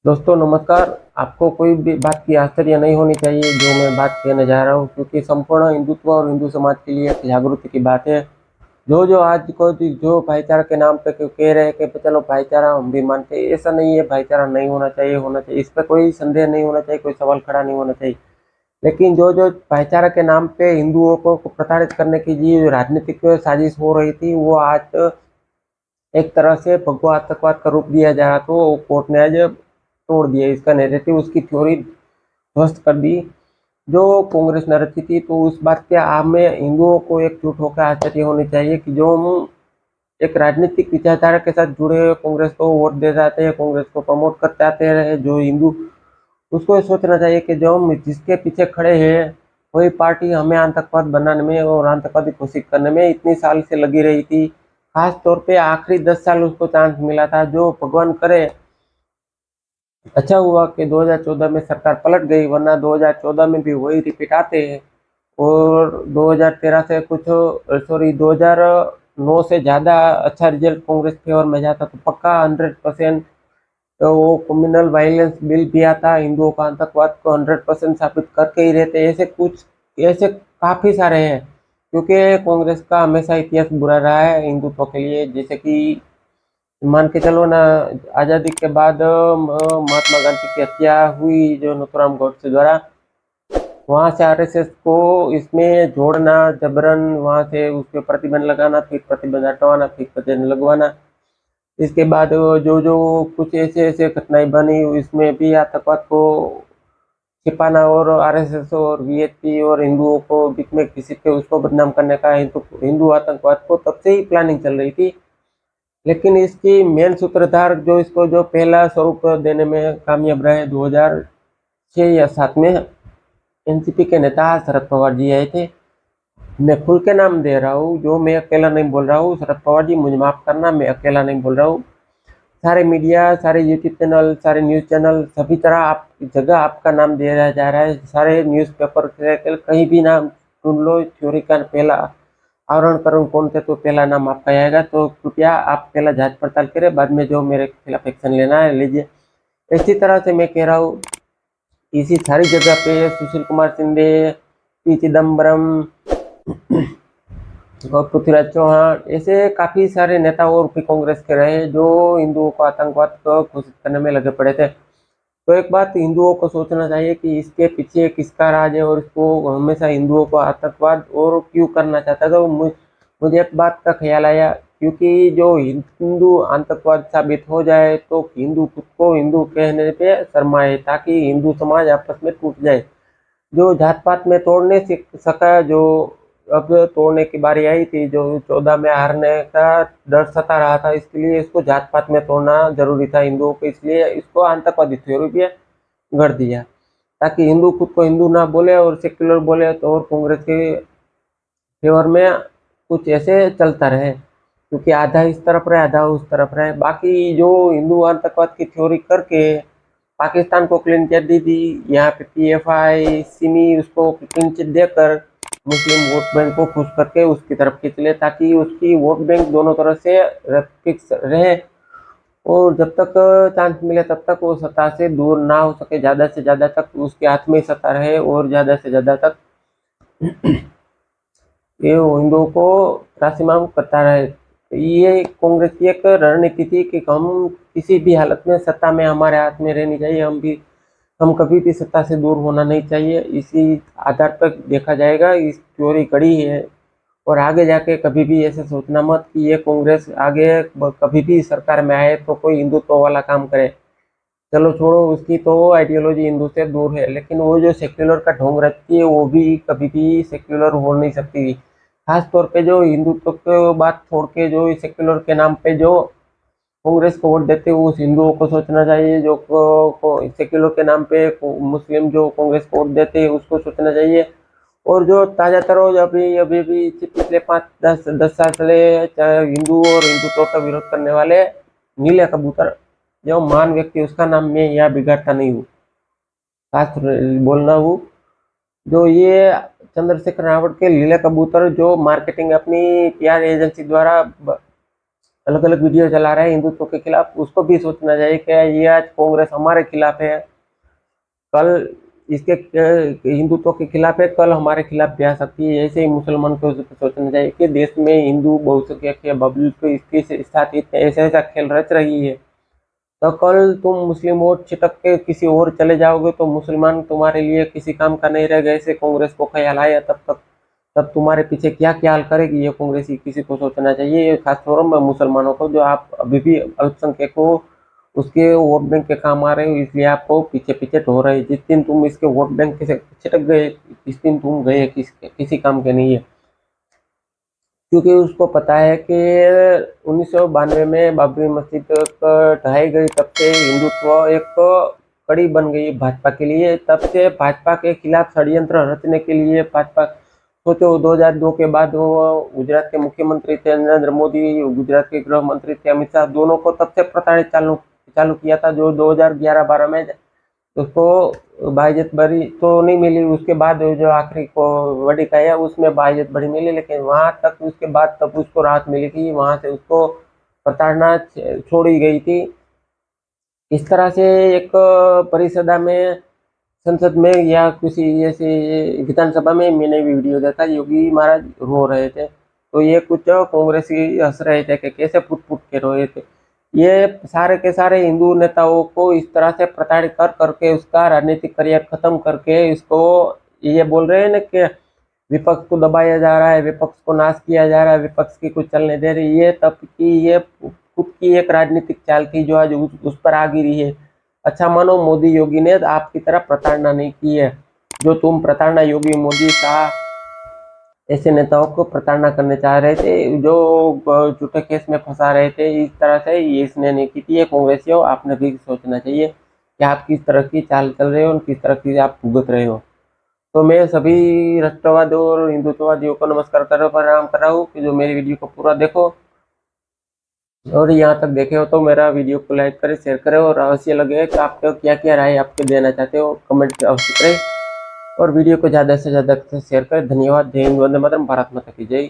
दोस्तों नमस्कार। आपको कोई भी बात की आश्चर्य नहीं होनी चाहिए जो मैं बात कहने जा रहा हूँ, क्योंकि संपूर्ण हिंदुत्व और हिंदू समाज के लिए एक जागृति की बात है। जो आज को जो भाईचारा के नाम पे कह रहे हैं कि चलो भाईचारा हम भी मानते हैं, ऐसा नहीं है। भाईचारा नहीं होना चाहिए, होना चाहिए, इस पर कोई संदेह नहीं होना चाहिए, कोई सवाल खड़ा नहीं होना चाहिए। लेकिन जो भाईचारा के नाम पे हिंदुओं को प्रताड़ित करने की जो राजनीतिक साजिश हो रही थी, वो आज एक तरह से भगवा आतंकवाद का रूप दिया जा रहा, तो कोर्ट ने आज तोड़ दिया इसका नैरेटिव, उसकी थ्योरी ध्वस्त कर दी जो कांग्रेस ने रची थी। तो उस बात के हमें हिंदुओं को एकजुट होकर आश्चर्य होनी चाहिए कि जो हम एक राजनीतिक विचारधारा के साथ जुड़े हुए कांग्रेस को वोट दे जाते हैं, कांग्रेस को प्रमोट करते आते रहे जो हिंदू, उसको ये सोचना चाहिए कि जो हम जिसके पीछे खड़े हैं वही पार्टी हमें आतंकवाद बनाने में और आतंकवादी घोषित करने में इतनी साल से लगी रही थी। खास तौर पे आखिरी 10 साल उसको चांस मिला था, जो भगवान करे अच्छा हुआ कि 2014 में सरकार पलट गई, वरना 2014 में भी वही रिपीट आते हैं। और 2013 से 2009 से ज़्यादा अच्छा रिजल्ट कांग्रेस फेवर में जाता तो पक्का 100% तो वो कम्युनल वायलेंस बिल भी आता, हिंदुओं का आतंकवाद को 100% साबित करके ही रहते। ऐसे काफ़ी सारे हैं, क्योंकि कांग्रेस का हमेशा इतिहास बुरा रहा है हिंदुत्व के लिए। जैसे कि मान के चलो ना, आज़ादी के बाद महात्मा गांधी की हत्या हुई जो नथुराम गोडसे द्वारा, वहाँ से आरएसएस को इसमें जोड़ना जबरन, वहाँ से उस पर प्रतिबंध लगाना, फिर प्रतिबंध हटवाना, फिर प्रतिबंध लगवाना। इसके बाद जो कुछ ऐसे घटनाएं बनी, इसमें भी आतंकवाद को छिपाना और आरएसएस और वीएचपी और हिंदुओं को बीच में किसी के उसको बदनाम करने का हिंदू आतंकवाद को तब से ही प्लानिंग चल रही थी। लेकिन इसकी मेन सूत्रधार जो इसको जो पहला स्वरूप देने में कामयाब रहे 2006 या 7 में एनसीपी के नेता शरद पवार जी आए थे। मैं खुल के नाम दे रहा हूँ, जो मैं अकेला नहीं बोल रहा हूँ। शरद पवार जी मुझे माफ़ करना, मैं अकेला नहीं बोल रहा हूँ। सारे मीडिया, सारे यूट्यूब चैनल, सारे न्यूज़ चैनल, सभी तरह आप जगह आपका नाम दिया जा रहा है। सारे न्यूज़पेपर कहीं भी नाम ढूंढ लो, थ्योरी का पहला आवरण करूँ कौन से, तो पहला नाम आपका आएगा। तो कृपया आप पहला जांच पड़ताल करें, बाद में जो मेरे खिलाफ एक्शन लेना है लीजिए। इसी तरह से मैं कह रहा हूँ, इसी सारी जगह पे सुशील कुमार शिंदे, पी चिदम्बरम और पृथ्वीराज चौहान, ऐसे काफ़ी सारे नेता और भी कांग्रेस के रहे जो हिंदुओं को आतंकवाद को घोषित करने में लगे पड़े थे। तो एक बात हिंदुओं को सोचना चाहिए कि इसके पीछे किसका राज है और इसको हमेशा हिंदुओं को आतंकवाद और क्यों करना चाहता है। तो मुझे एक बात का ख्याल आया, क्योंकि जो हिंदू आतंकवाद साबित हो जाए तो हिंदू खुद को हिंदू कहने पे शर्माए, ताकि हिंदू समाज आपस में टूट जाए। जो जात पात में तोड़ने से सका, जो अब तोड़ने की बारी आई थी, जो 14 में हारने का डर सता रहा था, इसके लिए इसको जात पात में तोड़ना जरूरी था हिंदुओं को, इसलिए इसको आतंकवादी थ्योरी पे गढ़ दिया, ताकि हिंदू खुद को हिंदू ना बोले और सेक्युलर बोले, तो और कांग्रेस के फेवर में कुछ ऐसे चलता रहे, क्योंकि आधा इस तरफ रहे आधा उस तरफ रहे। बाकी जो हिंदू आतंकवाद की थ्योरी करके पाकिस्तान को क्लीन चिट दी थी, यहाँ पे पीएफआई सिमी उसको क्लीन चिट देकर मुस्लिम वोट बैंक को खुश करके उसकी तरफ खींच ले, ताकि उसकी वोट बैंक दोनों तरफ से फिक्स रहे और जब तक चांस मिले तब तक वो सत्ता से दूर ना हो सके, ज़्यादा से ज़्यादा तक उसके हाथ में सत्ता रहे और ज़्यादा से ज़्यादा तक ये हिंदुओं को त्रासमान करता रहे। ये कांग्रेस की एक रणनीति थी कि हम किसी भी हालत में सत्ता में हमारे हाथ में रहनी चाहिए, हम कभी भी सत्ता से दूर होना नहीं चाहिए। इसी आधार पर देखा जाएगा, इस थ्योरी कड़ी है। और आगे जाके कभी भी ऐसे सोचना मत कि ये कांग्रेस आगे कभी भी सरकार में आए तो कोई हिंदुत्व वाला काम करे। चलो छोड़ो, उसकी तो आइडियोलॉजी हिंदू से दूर है, लेकिन वो जो सेक्युलर का ढोंग रखती है वो भी कभी भी सेक्युलर हो नहीं सकती। खास तौर पे जो हिंदुत्व को बात छोड़ के जो सेक्युलर के नाम पे जो कांग्रेस को वोट देते हुए उस हिंदुओं को सोचना चाहिए, जो सेक्युलर के नाम पे मुस्लिम जो कांग्रेस को वोट देते हैं उसको सोचना चाहिए। और जो ताज़ा तरोज अभी भी पिछले 5-10 साल चले हिंदू और हिंदुत्व का विरोध करने वाले नीले कबूतर जो महान व्यक्ति, उसका नाम मैं यहाँ बिगाड़ता नहीं हूँ, खास बोलना हूँ। जो ये चंद्रशेखर रावत के लीला कबूतर जो मार्केटिंग अपनी पीआर एजेंसी द्वारा अलग अलग वीडियो चला रहे हैं हिंदुत्व के खिलाफ, उसको भी सोचना चाहिए कि ये आज कांग्रेस हमारे खिलाफ है, कल इसके हिंदुत्व के खिलाफ है, कल हमारे खिलाफ भी आ सकती है। ऐसे ही मुसलमान को सोचना चाहिए कि देश में हिंदू बहुसंख्यक या बबल को इसके साथ ऐसा ऐसा खेल रच रही है, तो कल तुम मुस्लिम वोट छिटक के किसी और चले जाओगे तो मुसलमान तुम्हारे लिए किसी काम का नहीं रहेगा। ऐसे कांग्रेस को ख्याल आया तब तुम्हारे पीछे क्या ख्याल करेगी ये कांग्रेस, किसी को सोचना चाहिए, खासतौर में मुसलमानों को, जो आप अभी भी अल्पसंख्यक हो, उसके वोट बैंक के काम आ रहे हो, इसलिए आपको पीछे पीछे ढो रहे हैं। जिस दिन तुम इसके वोट बैंक से छिटक गए, इस दिन तुम गए किसी काम के नहीं है। क्योंकि उसको पता है कि 1992 में बाबरी मस्जिद ढहाई गई, तब से हिंदुत्व एक कड़ी बन गई भाजपा के लिए। तब से भाजपा के खिलाफ षड्यंत्र रचने के लिए भाजपा, सोचो 2002 के बाद वो गुजरात के मुख्यमंत्री थे नरेंद्र मोदी, गुजरात के गृह मंत्री थे अमित शाह, दोनों को तब से प्रताड़ित चालू किया था। जो 2011-12 में उसको बाइज्जत बरी तो नहीं मिली, उसके बाद जो आखिरी को बड़ी है उसमें बाइज्जत बड़ी मिली, लेकिन वहां तक उसके बाद तब उसको राहत मिली थी, वहां से उसको प्रताड़ना छोड़ी गई थी। इस तरह से एक परिषदा में, संसद में या किसी ऐसे विधानसभा में मैंने भी वीडियो देखा, योगी महाराज रो रहे थे, तो ये कुछ कांग्रेसी हंस रहे थे कि कैसे फुट फुट के रोए थे। ये सारे के सारे हिंदू नेताओं को इस तरह से प्रताड़ित कर करके उसका राजनीतिक करियर खत्म करके इसको ये बोल रहे हैं ना कि विपक्ष को दबाया जा रहा है, विपक्ष को नाश किया जा रहा है, विपक्ष की कुछ चलने दे रही है। तब की ये खुद की एक राजनीतिक चाल थी जो आज उस पर आ गिरी है। अच्छा मानो मोदी योगी ने आपकी तरह प्रताड़ना नहीं की है, जो तुम प्रताड़ना योगी मोदी शाह ऐसे नेताओं को प्रताड़ना करने चाह रहे थे, जो झूठे केस में फंसा रहे थे, इस तरह से ये इसने नहीं की थी। कांग्रेसियों, आपने भी सोचना चाहिए कि आप किस तरह की चाल चल रहे हो और किस तरह की आप भुगत रहे हो। तो मैं सभी राष्ट्रवादियों और हिंदुत्ववादियों को नमस्कार कर रहा हूँ, प्रणाम कर रहा हूँ कि जो मेरी वीडियो को पूरा देखो, और यहाँ तक देखे हो तो मेरा वीडियो को लाइक करें, शेयर करें, और अवश्य लगे कि आपको क्या क्या राय आपके देना चाहते हो कमेंट अवश्य करें, और वीडियो को ज़्यादा से ज़्यादा शेयर करें। धन्यवाद। जय हिंद, वंदे मातरम, भारत माता की जय।